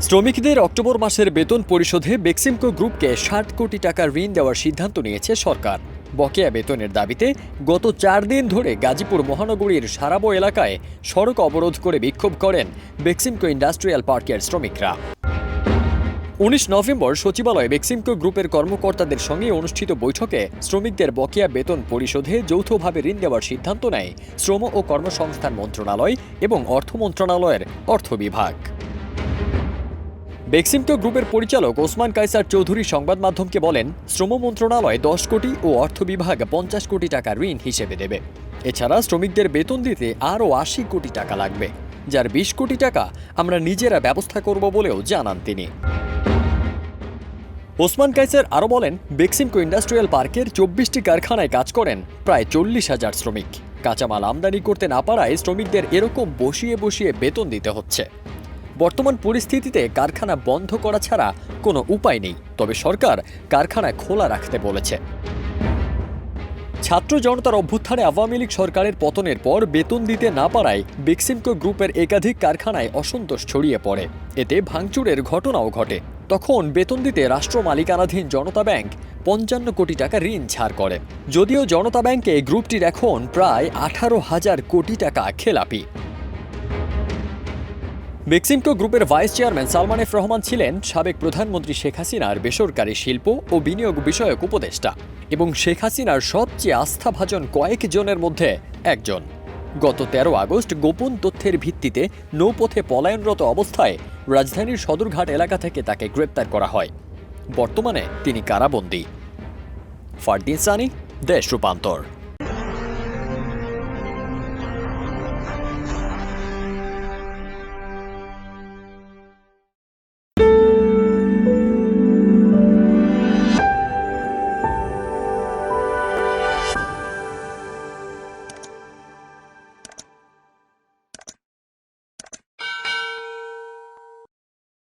শ্রমিকদের অক্টোবর মাসের বেতন পরিশোধে বেক্সিমকো গ্রুপকে ৬০ কোটি টাকা ঋণ দেওয়ার সিদ্ধান্ত নিয়েছে সরকার। বকেয়া বেতনের দাবিতে গত ৪ দিন ধরে গাজীপুর মহানগরীর সারাবো এলাকায় সড়ক অবরোধ করে বিক্ষোভ করেন বেক্সিমকো ইন্ডাস্ট্রিয়াল পার্কের শ্রমিকরা। ১৯ নভেম্বর সচিবালয়ে বেক্সিমকো গ্রুপের কর্মকর্তাদের সঙ্গে অনুষ্ঠিত বৈঠকে শ্রমিকদের বকেয়া বেতন পরিশোধে যৌথভাবে ঋণ দেওয়ার সিদ্ধান্ত নেয় শ্রম ও কর্মসংস্থান মন্ত্রণালয় এবং অর্থ মন্ত্রণালয়ের অর্থ বিভাগ। বেক্সিমকো গ্রুপের পরিচালক ওসমান কায়সার চৌধুরী সংবাদ মাধ্যমকে বলেন, শ্রম মন্ত্রণালয় ১০ কোটি ও অর্থ বিভাগ ৫০ কোটি টাকা ঋণ হিসেবে দেবে। এছাড়া শ্রমিকদের বেতন দিতে আরও ৮০ কোটি টাকা লাগবে, যার ২০ কোটি টাকা আমরা নিজেরা ব্যবস্থা করব বলেও জানান তিনি। ওসমান কায়সার আরও বলেন, বেক্সিমকো ইন্ডাস্ট্রিয়াল পার্কের ২৪টি কারখানায় কাজ করেন প্রায় ৪০,০০০ শ্রমিক। কাঁচামাল আমদানি করতে না পারায় শ্রমিকদের এরকম বসিয়ে বসিয়ে বেতন দিতে হচ্ছে। বর্তমান পরিস্থিতিতে কারখানা বন্ধ করা ছাড়া কোনো উপায় নেই, তবে সরকার কারখানা খোলা রাখতে বলেছে। ছাত্র জনতার অভ্যুত্থানে আওয়ামী লীগ সরকারের পতনের পর বেতন দিতে না পারায় বেক্সিমকো গ্রুপের একাধিক কারখানায় অসন্তোষ ছড়িয়ে পড়ে। এতে ভাঙচুরের ঘটনাও ঘটে। তখন বেতন দিতে রাষ্ট্র মালিকানাধীন জনতা ব্যাংক ৫৫ কোটি টাকা ঋণ ছাড় করে। যদিও জনতা ব্যাংকে গ্রুপটির এখন প্রায় ১৮,০০০ কোটি টাকা খেলাপি। বেক্সিমকো গ্রুপের vice chairman Salman F Rahman ছিলেন সাবেক প্রধানমন্ত্রী শেখ হাসিনার বেসরকারি শিল্প ও বিনিয়োগ বিষয়ক উপদেষ্টা এবং শেখ হাসিনার সবচেয়ে আস্থাভাজন কয়েকজনের মধ্যে একজন। গত ১৩ আগস্ট গোপন তথ্যের ভিত্তিতে নৌপথে পলায়নরত অবস্থায় রাজধানীর সদরঘাট এলাকা থেকে তাকে গ্রেপ্তার করা হয়। বর্তমানে তিনি কারাবন্দী। ফারদিন সানি, দেশ রূপান্তর।